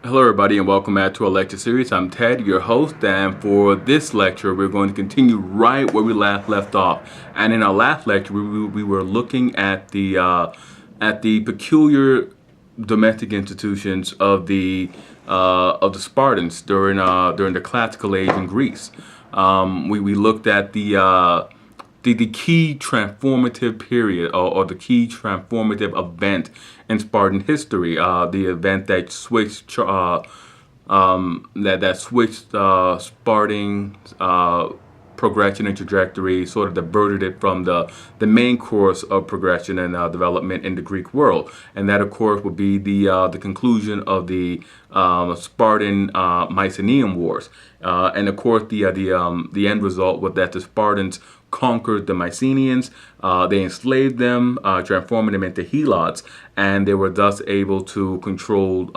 Hello everybody and welcome back to our lecture series. I'm Ted, your host, and for this lecture we're going to continue right where we left off. And in our last lecture we were looking at the peculiar domestic institutions of the Spartans during the classical age in Greece. We looked at the key transformative period or the key transformative event in Spartan history, the event that switched Spartan's progression and trajectory, sort of diverted it from the main course of progression and development in the Greek world, and that of course would be the conclusion of the Spartan Mycenaean Wars, and of course the end result was that the Spartans conquered the Mycenaeans, they enslaved them, transforming them into helots, and they were thus able to control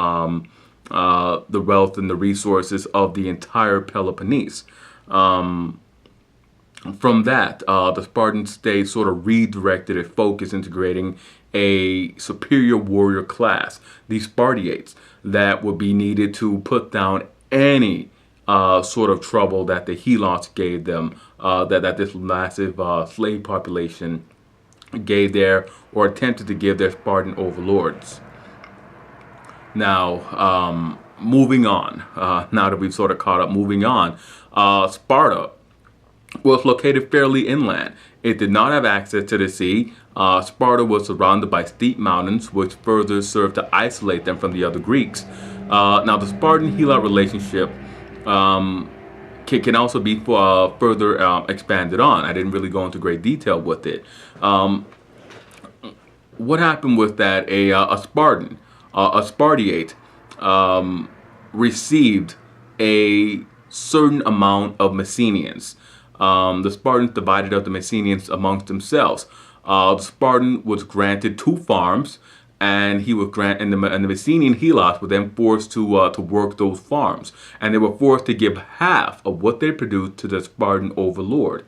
the wealth and the resources of the entire Peloponnese. From that, the Spartan state sort of redirected its focus into creating a superior warrior class, the Spartiates, that would be needed to put down any sort of trouble that the helots gave them, that this massive slave population gave their, or attempted to give their Spartan overlords. Now, moving on, now that we've sort of caught up, moving on, Sparta was located fairly inland. It did not have access to the sea. Sparta was surrounded by steep mountains, which further served to isolate them from the other Greeks. Now, the Spartan-Helot relationship can also be further expanded on. I didn't really go into great detail with it. What happened was that a Spartan, a Spartiate, received a certain amount of Messenians. The Spartans divided up the Messenians amongst themselves. The Spartan was granted 2 farms, and he was and the Messenian helots were then forced to work those farms, and they were forced to give half of what they produced to the Spartan overlord.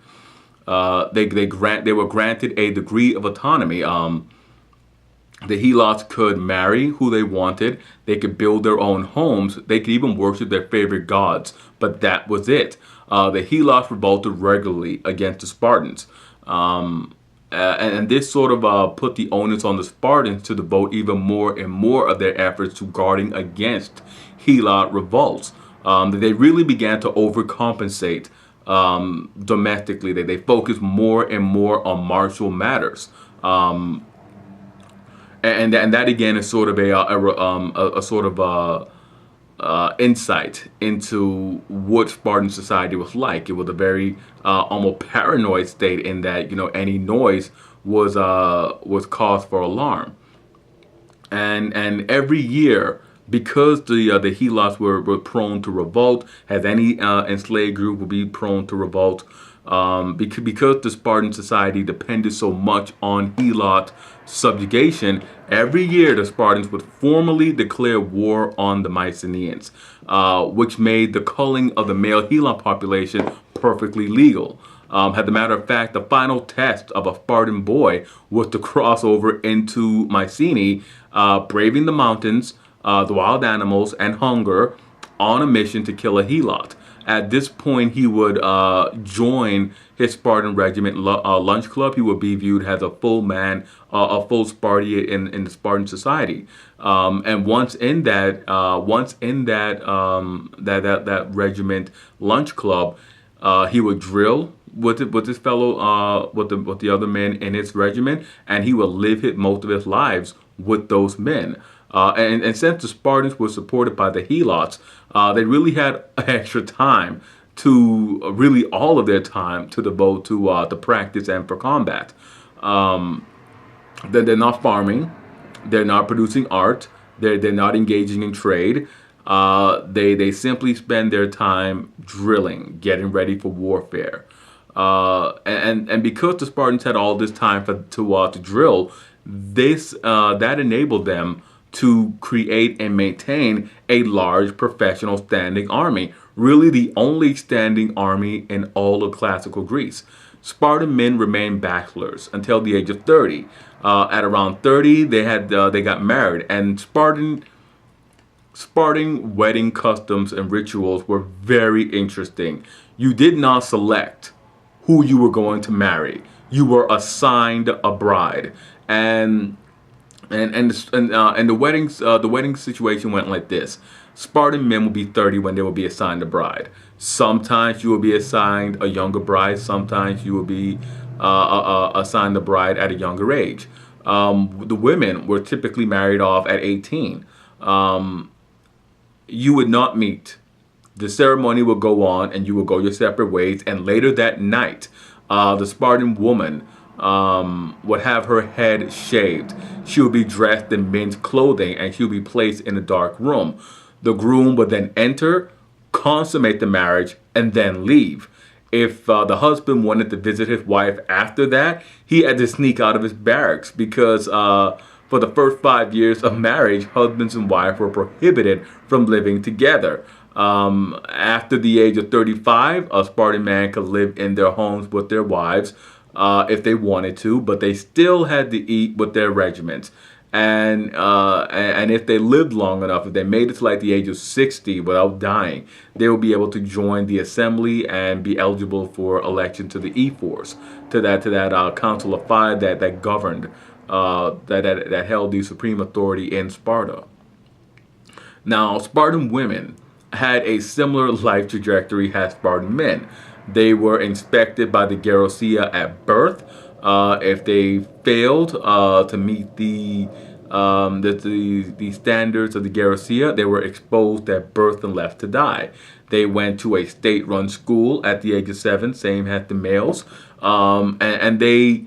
They were granted a degree of autonomy. The helots could marry who they wanted. They could build their own homes. They could even worship their favorite gods. But that was it. The helots revolted regularly against the Spartans. And this sort of put the onus on the Spartans to devote even more and more of their efforts to guarding against helot revolts. They really began to overcompensate domestically. They focused more and more on martial matters. And that again is sort of a sort of insight into what Spartan society was like. It was a very almost paranoid state in that any noise was cause for alarm. And every year, because the helots were prone to revolt, as any enslaved group would be prone to revolt, because the Spartan society depended so much on helot subjugation, every year the Spartans would formally declare war on the Mycenaeans, which made the culling of the male helot population perfectly legal. As a matter of fact, the final test of a Spartan boy was to cross over into Mycenae, braving the mountains, the wild animals, and hunger on a mission to kill a helot. At this point, he would join his Spartan regiment lunch club. He would be viewed as a full man, a full Spartiate in the Spartan society. And once in that regiment lunch club, he would drill with his fellow with the other men in his regiment, and he would live most of his lives with those men. And since the Spartans were supported by the helots, they really had extra time to all of their time to devote to practice and for combat. They're not farming, they're not producing art, they're not engaging in trade. They simply spend their time drilling, getting ready for warfare. And because the Spartans had all this time to drill, that enabled them to create and maintain a large professional standing army, really the only standing army in all of classical Greece. Spartan men remained bachelors until the age of 30. At around 30, they got married, and Spartan Spartan wedding customs and rituals were very interesting. You did not select who you were going to marry. You were assigned a bride, and the wedding situation went like this. Spartan men would be 30 when they would be assigned a bride. Sometimes you will be assigned a younger bride. Sometimes you will be assigned a bride at a younger age. The women were typically married off at 18. You would not meet. The ceremony will go on, and you will go your separate ways. And later that night, the Spartan woman would have her head shaved. She would be dressed in men's clothing, and she would be placed in a dark room. The groom would then enter, consummate the marriage, and then leave. If the husband wanted to visit his wife after that, he had to sneak out of his barracks because for the first 5 years of marriage, husbands and wives were prohibited from living together. After the age of 35, a Spartan man could live in their homes with their wives if they wanted to, but they still had to eat with their regiments. And if they lived long enough, if they made it to like the age of 60 without dying, they would be able to join the assembly and be eligible for election to the E-Force, to that council of five that governed, that held the supreme authority in Sparta. Now, Spartan women had a similar life trajectory as Spartan men. They were inspected by the Gerousia at birth. If they failed to meet the standards of the Gerousia, they were exposed at birth and left to die. They went to a state-run school at the age of 7, same as the males, and they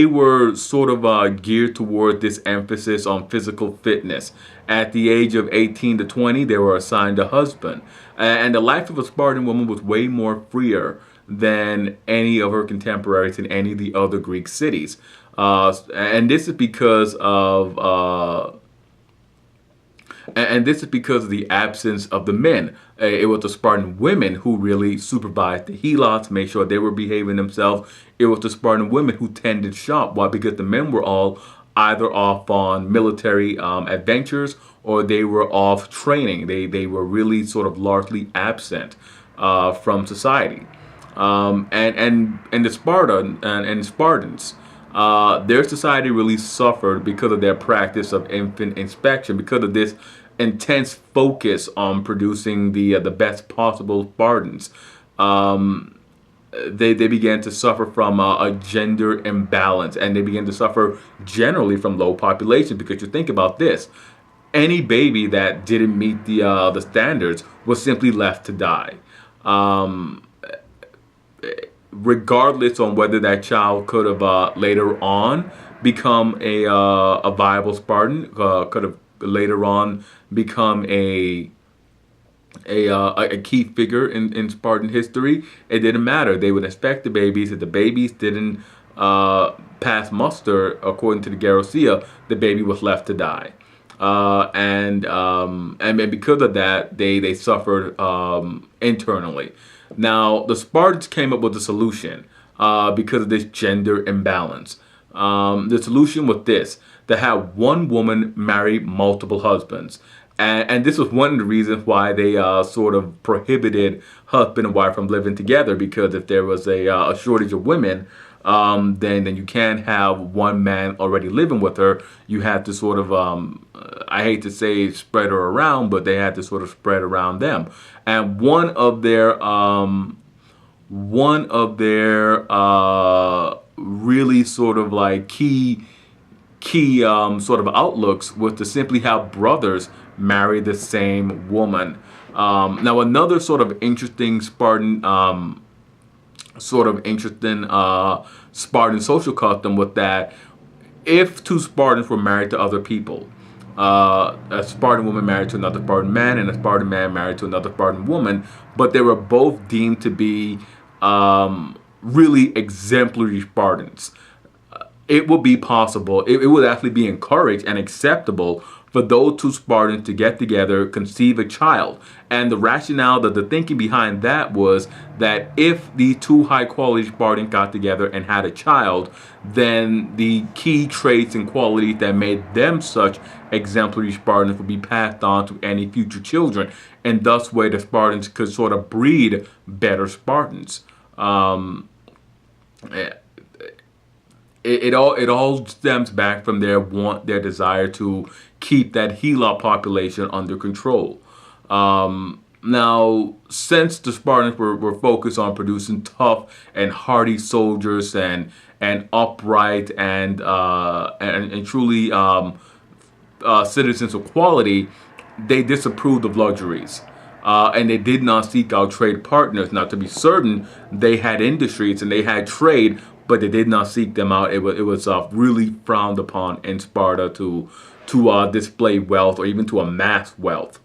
were sort of geared toward this emphasis on physical fitness. At the age of 18 to 20, they were assigned a husband. And the life of a Spartan woman was way more freer than any of her contemporaries in any of the other Greek cities. And this is because of the absence of the men. It was the Spartan women who really supervised the helots, made sure they were behaving themselves. It was the Spartan women who tended shop. Why? Because the men were all either off on military adventures, or they were off training. They were really sort of largely absent from society. And the Spartans, their society really suffered because of their practice of infant inspection, because of this intense focus on producing the best possible Spartans. They began to suffer from a gender imbalance, and they began to suffer generally from low population. Because you think about this, any baby that didn't meet the standards was simply left to die. Regardless on whether that child could have later on become a viable Spartan, could have later on become a key figure in Spartan history. It didn't matter. They would inspect the babies. If the babies didn't pass muster according to the Gerousia, the baby was left to die. And because of that, they suffered internally. Now, the Spartans came up with a solution because of this gender imbalance. The solution was this: to have one woman marry multiple husbands. And this was one of the reasons why they sort of prohibited husband and wife from living together, because if there was a shortage of women, then you can't have one man already living with her. You have to sort of, I hate to say spread her around, but they had to sort of spread around them. And one of their really sort of like key sort of outlooks was to simply have brothers marry the same woman. Now, another sort of interesting Spartan Spartan social custom was that if two Spartans were married to other people, a Spartan woman married to another Spartan man, and a Spartan man married to another Spartan woman, but they were both deemed to be really exemplary Spartans. it would be possible, it would actually be encouraged and acceptable for those two Spartans to get together, conceive a child. And the rationale, the thinking behind that was that if these two high quality Spartans got together and had a child, then the key traits and qualities that made them such exemplary Spartans would be passed on to any future children. And thus way the Spartans could sort of breed better Spartans. It all stems back from their desire to keep that Hela population under control. Now, since the Spartans were focused on producing tough and hardy soldiers and upright and truly citizens of quality, they disapproved of luxuries. And they did not seek out trade partners. Now, to be certain, they had industries and they had trade, but they did not seek them out. It was really frowned upon in Sparta to display wealth or even to amass wealth.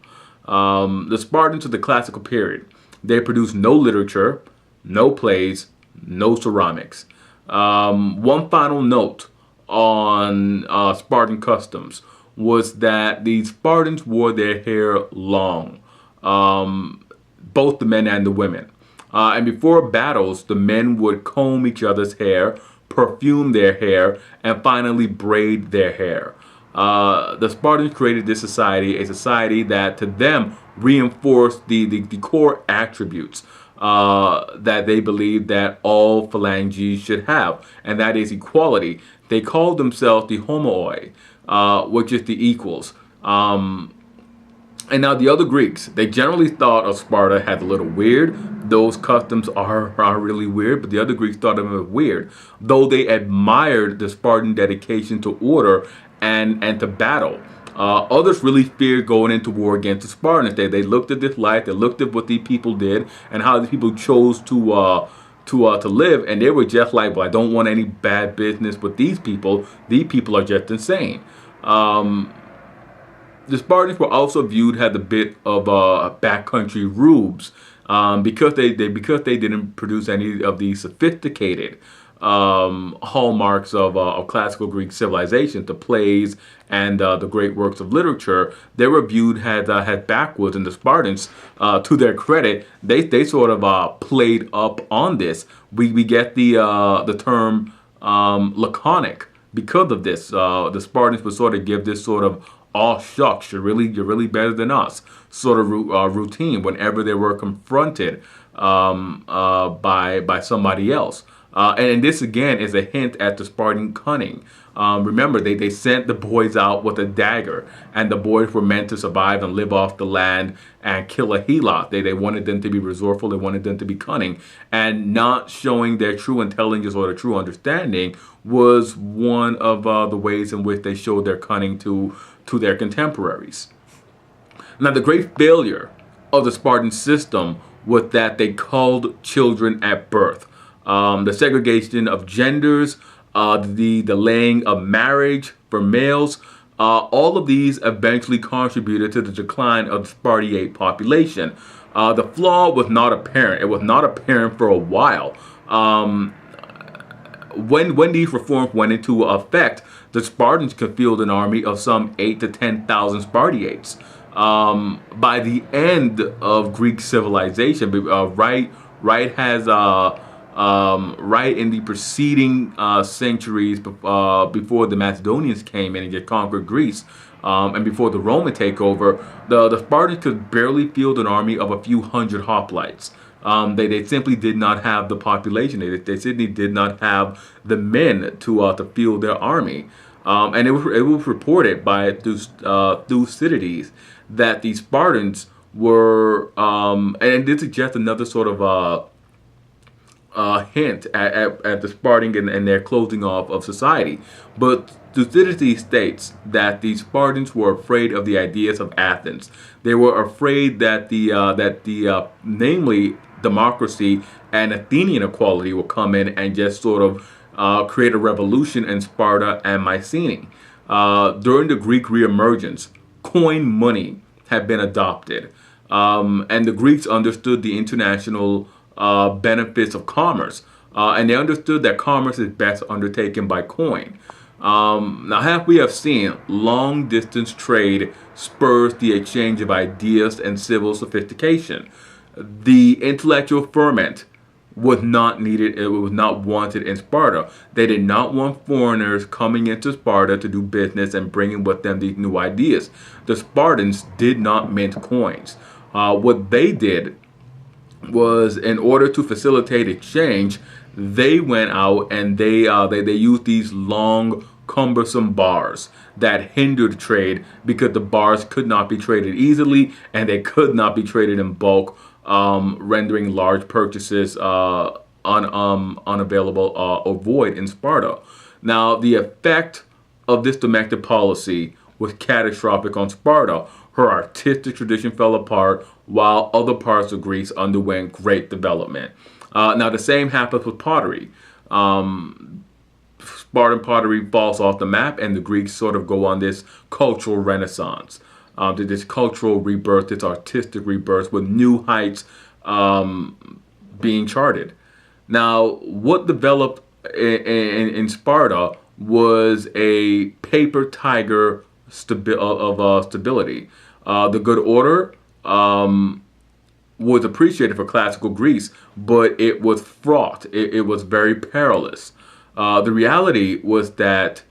The Spartans of the classical period, they produced no literature, no plays, no ceramics. One final note on Spartan customs was that the Spartans wore their hair long, both the men and the women. And before battles, the men would comb each other's hair, perfume their hair, and finally braid their hair. The Spartans created this society, a society that to them reinforced the core attributes that they believed that all phalanges should have, and that is equality. They called themselves the homoi, which is the equals. And now the other Greeks, they generally thought of Sparta as a little weird. Those customs are really weird, but the other Greeks thought of them as weird, though they admired the Spartan dedication to order and to battle. Others really feared going into war against the Spartans. They looked at this life, they looked at what these people did and how the people chose to live, and they were just like, well, I don't want any bad business with these people. These people are just insane. The Spartans were also viewed as a bit of backcountry rubes because they didn't produce any of the sophisticated hallmarks of classical Greek civilization, the plays and the great works of literature. They were viewed as backwards, and the Spartans, to their credit, they sort of played up on this. We get the term laconic because of this. The Spartans would sort of give this sort of "oh shucks, you're really better than us" sort of routine whenever they were confronted by somebody else. And this again is a hint at the Spartan cunning. Remember, they sent the boys out with a dagger, and the boys were meant to survive and live off the land and kill a Helot. They wanted them to be resourceful, they wanted them to be cunning, and not showing their true intelligence or their true understanding was one of the ways in which they showed their cunning to their contemporaries. Now, the great failure of the Spartan system was that they culled children at birth. The segregation of genders, the delaying of marriage for males, all of these eventually contributed to the decline of the Spartiate population. The flaw was not apparent. It was not apparent for a while. When these reforms went into effect, the Spartans could field an army of some 8,000 to 10,000 Spartiates. By the end of Greek civilization, right in the preceding centuries before the Macedonians came in and just conquered Greece, and before the Roman takeover, the Spartans could barely field an army of a few hundred hoplites. They simply did not have the population. They simply did not have the men to field their army. And it was reported by Thucydides that the Spartans were, and this is just another sort of hint at the Spartan and their closing off of society. But Thucydides states that the Spartans were afraid of the ideas of Athens. They were afraid that namely democracy and Athenian equality will come in and just sort of create a revolution in Sparta and Mycenae. During the Greek reemergence, coin money had been adopted, and the Greeks understood the international benefits of commerce. and they understood that commerce is best undertaken by coin. Now, as we have seen, long distance trade spurs the exchange of ideas and civil sophistication. The intellectual ferment was not needed, it was not wanted in Sparta. They did not want foreigners coming into Sparta to do business and bringing with them these new ideas. The Spartans did not mint coins. What they did was, in order to facilitate exchange, they went out and they used these long, cumbersome bars that hindered trade because the bars could not be traded easily and they could not be traded in bulk, rendering large purchases unavailable or void in Sparta. Now, the effect of this domestic policy was catastrophic on Sparta. Her artistic tradition fell apart while other parts of Greece underwent great development. Now, the same happens with pottery. Spartan pottery falls off the map, and the Greeks sort of go on this cultural renaissance, this cultural rebirth, this artistic rebirth, with new heights being charted. Now, what developed in Sparta was a paper tiger stability. The good order was appreciated for classical Greece, but it was fraught. It was very perilous. The reality was that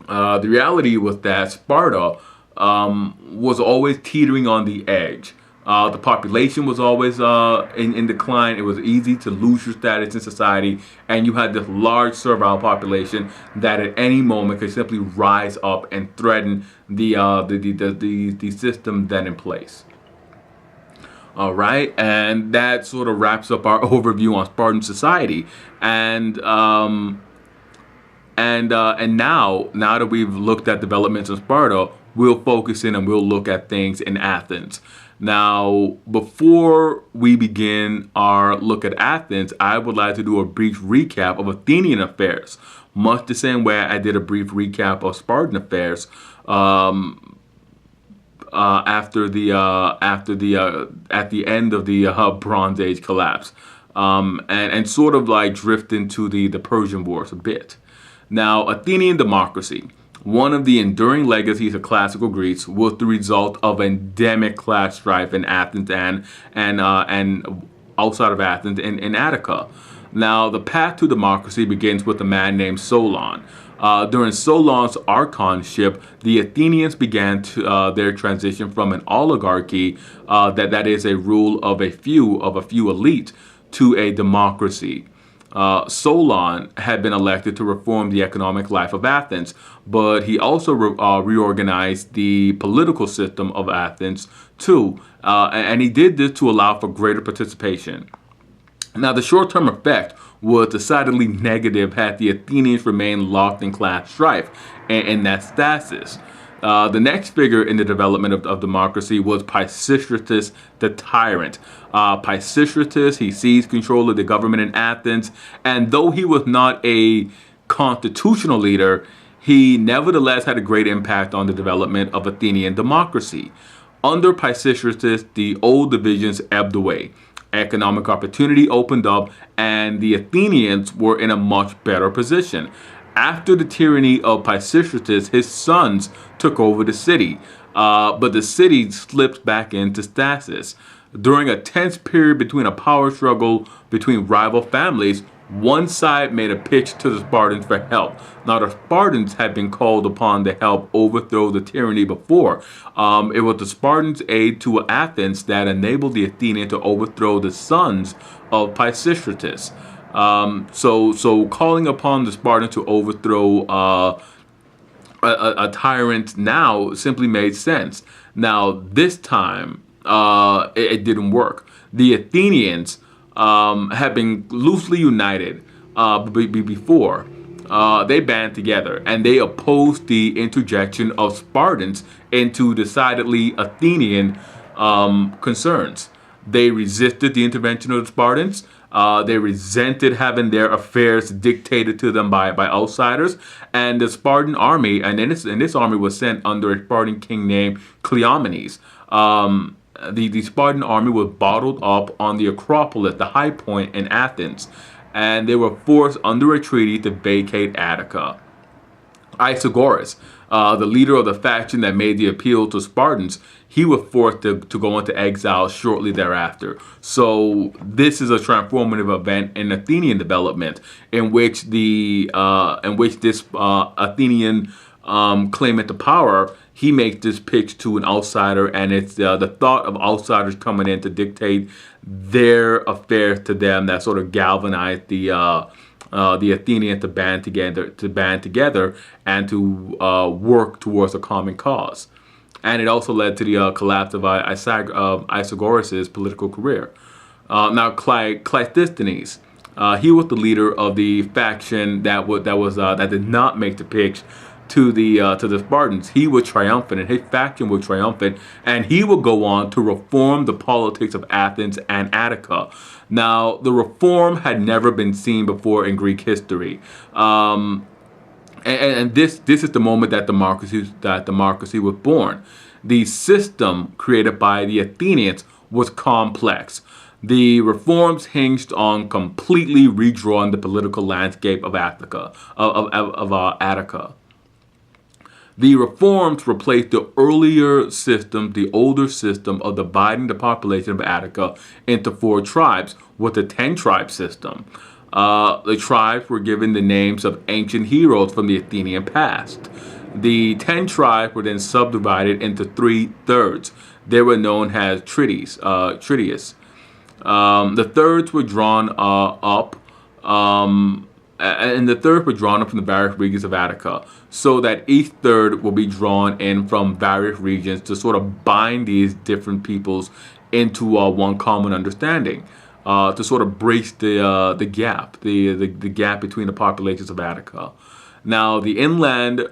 Sparta was always teetering on the edge. The population was always in decline. It was easy to lose your status in society, and you had this large servile population that at any moment could simply rise up and threaten the system then in place. All right, and that sort of wraps up our overview on Spartan society. And now that we've looked at developments in Sparta, we'll focus in and we'll look at things in Athens. Now, before we begin our look at Athens, I would like to do a brief recap of Athenian affairs, much the same way I did a brief recap of Spartan affairs at the end of the Bronze Age collapse, and sort of like drift into the Persian Wars a bit. Now, Athenian democracy, one of the enduring legacies of classical Greece, was the result of endemic class strife in Athens and outside of Athens in Attica. Now, the path to democracy begins with a man named Solon. During Solon's archonship, the Athenians began their transition from an oligarchy, that is a rule of a few elite, to a democracy. Solon had been elected to reform the economic life of Athens, but he also reorganized the political system of Athens too, and he did this to allow for greater participation. Now, the short-term effect was decidedly negative had the Athenians remained locked in class strife, and that's stasis. The next figure in the development of democracy was Pisistratus the tyrant. Pisistratus, he seized control of the government in Athens, and though he was not a constitutional leader, he nevertheless had a great impact on the development of Athenian democracy. Under Pisistratus, the old divisions ebbed away. Economic opportunity opened up, and the Athenians were in a much better position. After the tyranny of Pisistratus, his sons took over the city, but the city slipped back into stasis. During a tense period between a power struggle between rival families, one side made a pitch to the Spartans for help. Now, the Spartans had been called upon to help overthrow the tyranny before. It was the Spartans' aid to Athens that enabled the Athenians to overthrow the sons of Pisistratus. So calling upon the Spartans to overthrow a tyrant now simply made sense. Now, this time, it didn't work. The Athenians had been loosely united before. They band together and they opposed the interjection of Spartans into decidedly Athenian concerns. They resisted the intervention of the Spartans. They resented having their affairs dictated to them by outsiders. And the Spartan army, and this army was sent under a Spartan king named Cleomenes. The Spartan army was bottled up on the Acropolis, the high point in Athens. and they were forced under a treaty to vacate Attica. Isagoras, the leader of the faction that made the appeal to Spartans, he was forced to go into exile shortly thereafter. So this is a transformative event in Athenian development, in which this Athenian claimant to power, he makes this pitch to an outsider, and it's the thought of outsiders coming in to dictate their affairs to them that sort of galvanized the Athenians to band together and to work towards a common cause. And it also led to the collapse of Isagoras' political career. Now, Cleisthenes, he was the leader of the faction that did not make the pitch to the Spartans. He was triumphant, and his faction was triumphant, and he would go on to reform the politics of Athens and Attica. Now, the reform had never been seen before in Greek history. And this is the moment that democracy was born. The system created by the Athenians was complex. The reforms hinged on completely redrawing the political landscape of Attica. The reforms replaced the older system of dividing the population of Attica into 4 tribes with the 10-tribe system. The tribes were given the names of ancient heroes from the Athenian past. The 10 tribes were then subdivided into 3 thirds. They were known as trides. The thirds were drawn up from the various regions of Attica, so that each third will be drawn in from various regions to sort of bind these different peoples into one common understanding, to sort of bridge the gap between the populations of Attica. Now, the inland,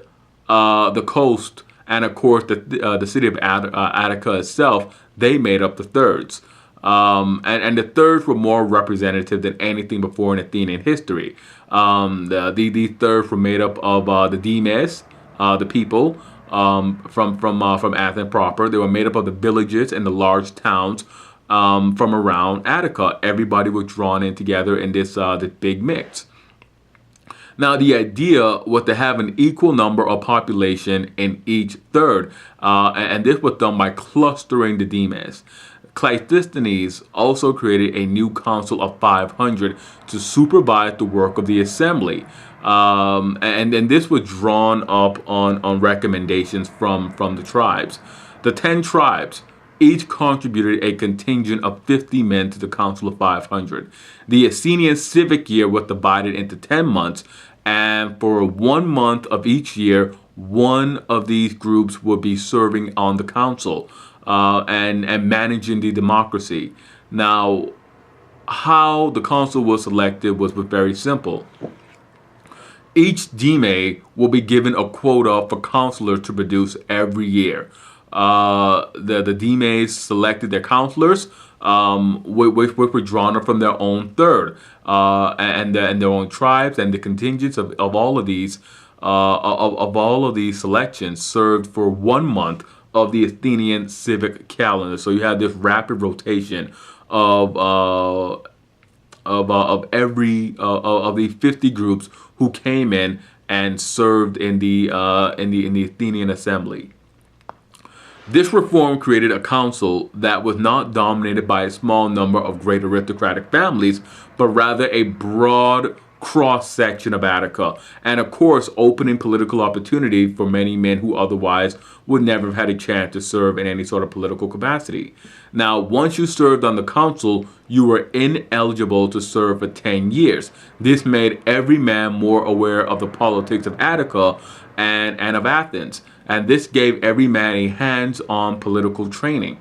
the coast, and of course the city of Attica itself, they made up the thirds. And the thirds were more representative than anything before in Athenian history. These thirds were made up of the Demes, the people from Athens proper. They were made up of the villages and the large towns from around Attica. Everybody was drawn in together in this big mix. Now, the idea was to have an equal number of population in each third, and this was done by clustering the Demes. Cleisthenes also created a new council of 500 to supervise the work of the assembly. And this was drawn up on recommendations from the tribes. The 10 tribes each contributed a contingent of 50 men to the council of 500. The Athenian civic year was divided into 10 months, and for 1 month of each year, one of these groups would be serving on the council. And managing the democracy. Now, how the council was selected was very simple. Each deme will be given a quota for counselors to produce every year. The demes selected their counselors, which were drawn from their own third, and their own tribes, and the contingents of all of these selections served for 1 month of the Athenian civic calendar. So you have this rapid rotation of the 50 groups who came in and served in the Athenian assembly. This reform created a council that was not dominated by a small number of great aristocratic families, but rather a broad cross-section of Attica, and of course opening political opportunity for many men who otherwise would never have had a chance to serve in any sort of political capacity. Now, once you served on the council, you were ineligible to serve for 10 years. This made every man more aware of the politics of Attica and of Athens, and this gave every man a hands-on political training.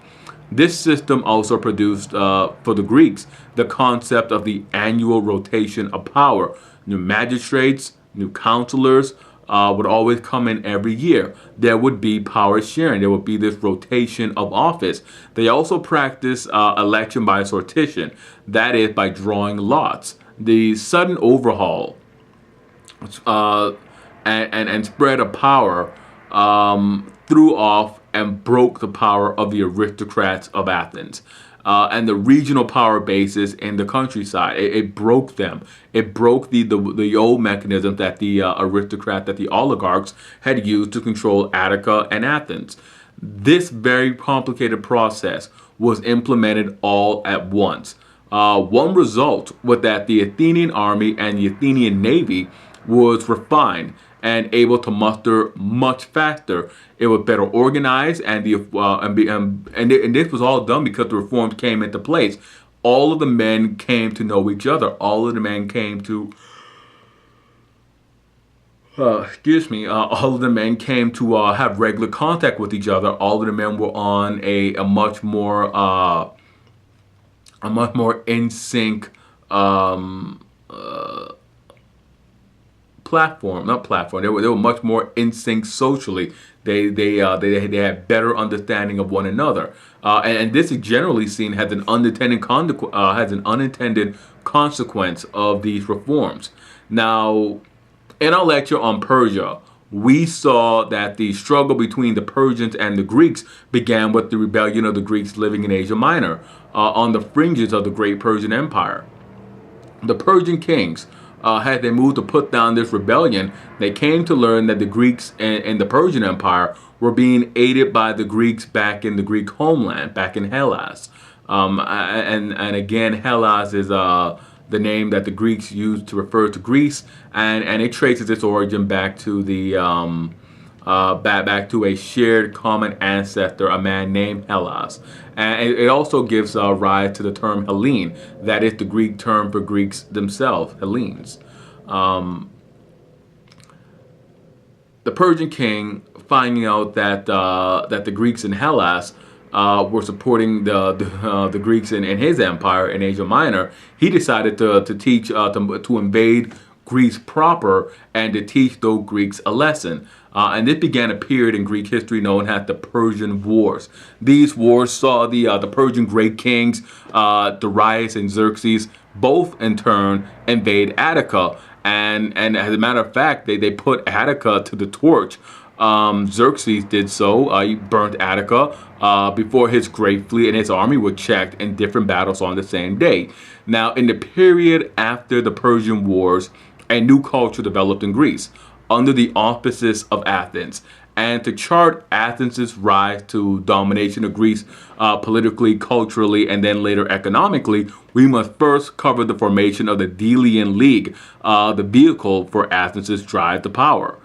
This system also produced, for the Greeks, the concept of the annual rotation of power. New magistrates, new counselors would always come in every year. There would be power sharing. There would be this rotation of office. They also practiced election by sortition, that is, by drawing lots. The sudden overhaul and spread of power threw off and broke the power of the aristocrats of Athens. and the regional power bases in the countryside. It broke them. It broke the old mechanism that the that the oligarchs had used to control Attica and Athens. This very complicated process was implemented all at once. One result was that the Athenian army and the Athenian navy was refined and able to muster much faster. It was better organized, and this was all done because the reforms came into place. All of the men came to know each other. All of the men came to all of the men came to have regular contact with each other. All of the men were on a much more in sync platform, not platform. They were much more in sync socially. They had better understanding of one another, and this is generally seen as an unintended consequence of these reforms. Now, in our lecture on Persia, we saw that the struggle between the Persians and the Greeks began with the rebellion of the Greeks living in Asia Minor, on the fringes of the great Persian Empire. The Persian kings, had they moved to put down this rebellion, they came to learn that the Greeks in the Persian Empire were being aided by the Greeks back in the Greek homeland, back in Hellas. And again, Hellas is the name that the Greeks used to refer to Greece, and it traces its origin back to the back to a shared common ancestor, a man named Hellas. And it also gives rise to the term Hellene. That is the Greek term for Greeks themselves, Hellenes. The Persian king, finding out that the Greeks in Hellas were supporting the Greeks in his empire in Asia Minor, he decided to invade Greece proper and to teach those Greeks a lesson. And this began a period in Greek history known as the Persian Wars. These wars saw the Persian great kings, Darius and Xerxes, both in turn invade Attica. And as a matter of fact, they put Attica to the torch. Xerxes did so. He burnt Attica before his great fleet and his army were checked in different battles on the same day. Now, in the period after the Persian Wars, a new culture developed in Greece under the auspices of Athens. And to chart Athens' rise to domination of Greece politically, culturally, and then later economically, we must first cover the formation of the Delian League, the vehicle for Athens' drive to power.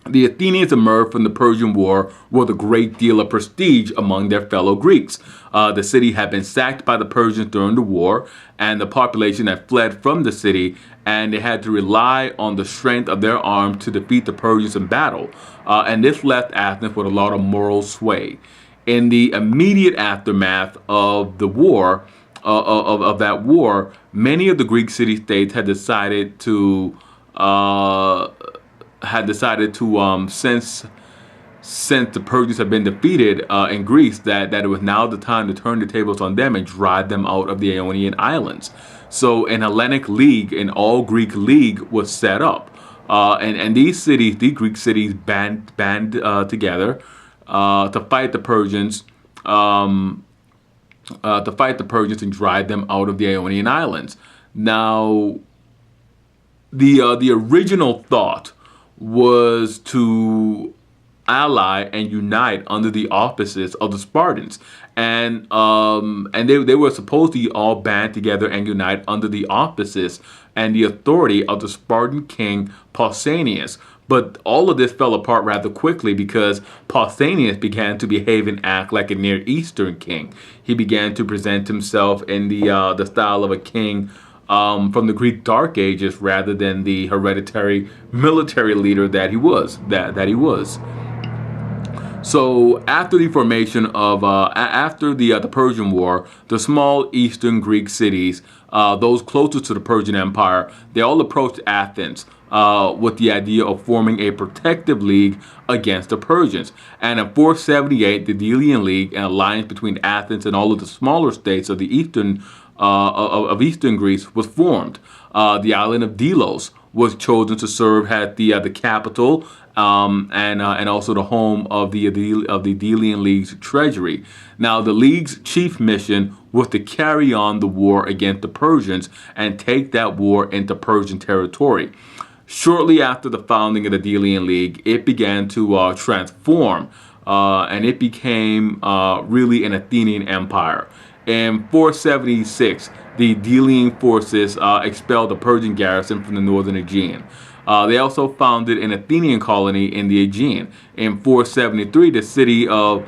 The Athenians emerged from the Persian War with a great deal of prestige among their fellow Greeks. The city had been sacked by the Persians during the war, and the population had fled from the city, and they had to rely on the strength of their arms to defeat the Persians in battle. And this left Athens with a lot of moral sway. In the immediate aftermath of the war, of that war, many of the Greek city-states had decided to since the Persians had been defeated in Greece, that it was now the time to turn the tables on them and drive them out of the Ionian Islands. So an Hellenic League, an all-Greek league, was set up. And these Greek cities band together to fight the Persians, and drive them out of the Ionian Islands. Now, the original thought was to ally and unite under the auspices of the Spartans, and they were supposed to all band together and unite under the auspices and the authority of the Spartan king Pausanias. But all of this fell apart rather quickly because Pausanias began to behave and act like a Near Eastern king. He began to present himself in the style of a king from the Greek Dark Ages rather than the hereditary military leader that he was. So after the formation of after the Persian War, the small Eastern Greek cities, those closest to the Persian Empire, they all approached Athens with the idea of forming a protective league against the Persians. And in 478, the Delian League, an alliance between Athens and all of the smaller states of the Eastern Greece, was formed. The island of Delos was chosen to serve as the capital and also the home of the Delian League's treasury. Now, the League's chief mission was to carry on the war against the Persians and take that war into Persian territory. Shortly after the founding of the Delian League, it began to transform, and it became really an Athenian empire. In 476, the Delian forces expelled the Persian garrison from the northern Aegean. They also founded an Athenian colony in the Aegean. In 473, the city of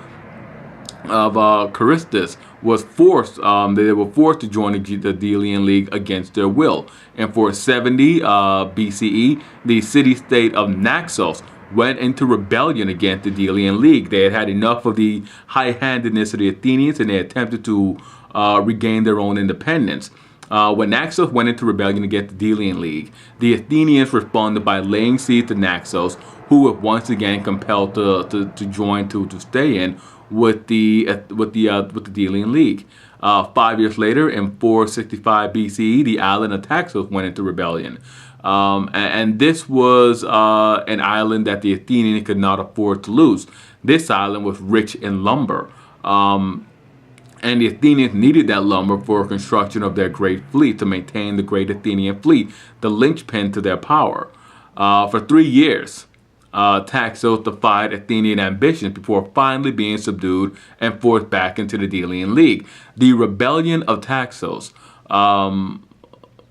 Charistus was forced. They were forced to join the Delian League against their will. In 470 BCE, the city-state of Naxos went into rebellion against the Delian League. They had had enough of the high-handedness of the Athenians, and they attempted to regain their own independence. When Naxos went into rebellion against the Delian League, the Athenians responded by laying siege to Naxos, who were once again compelled to stay in with the Delian League. 5 years later, in 465 BCE, the island of Naxos went into rebellion. And this was an island that the Athenians could not afford to lose. This island was rich in lumber. And the Athenians needed that lumber for construction of their great fleet, to maintain the great Athenian fleet, the linchpin to their power. For 3 years, Naxos defied Athenian ambitions before finally being subdued and forced back into the Delian League. The rebellion of Naxos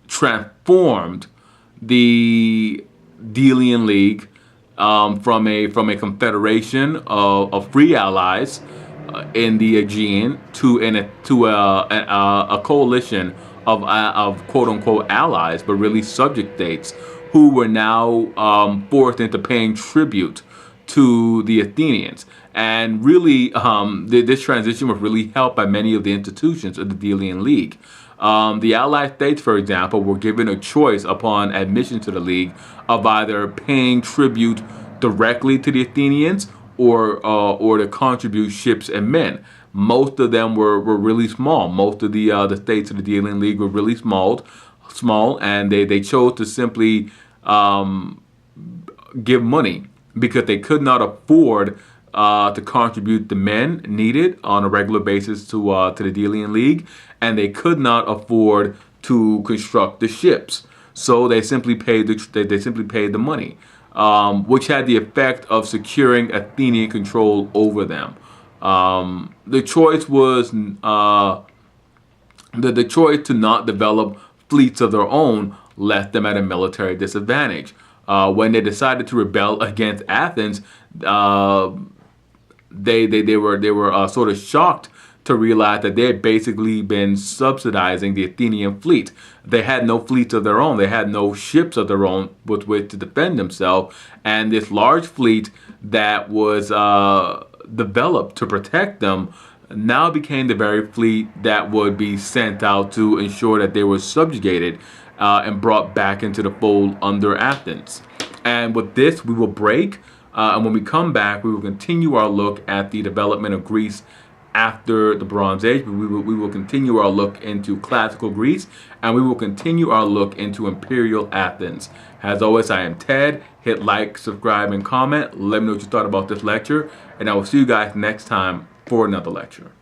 transformed the Delian League from a confederation of free allies in the Aegean to a coalition of quote-unquote allies, but really subject states, who were now forced into paying tribute to the Athenians. And really, this transition was really helped by many of the institutions of the Delian League. The allied states, for example, were given a choice upon admission to the League of either paying tribute directly to the Athenians or to contribute ships and men. Most of them were really small. Most of the states of the Delian League were really small, and they chose to simply give money because they could not afford to contribute the men needed on a regular basis to the Delian League, and they could not afford to construct the ships. So they simply paid the money, which had the effect of securing Athenian control over them. The choice was the choice to not develop fleets of their own left them at a military disadvantage. When they decided to rebel against Athens, they were sort of shocked to realize that they had basically been subsidizing the Athenian fleet. They had no fleets of their own. They had no ships of their own with which to defend themselves. And this large fleet that was developed to protect them now became the very fleet that would be sent out to ensure that they were subjugated and brought back into the fold under Athens. And with this, we will break. And when we come back, we will continue our look at the development of Greece after the Bronze Age. We will continue our look into classical Greece, and we will continue our look into imperial Athens. As always, I am Ted. Hit like, subscribe, and comment. Let me know what you thought about this lecture, and I will see you guys next time for another lecture.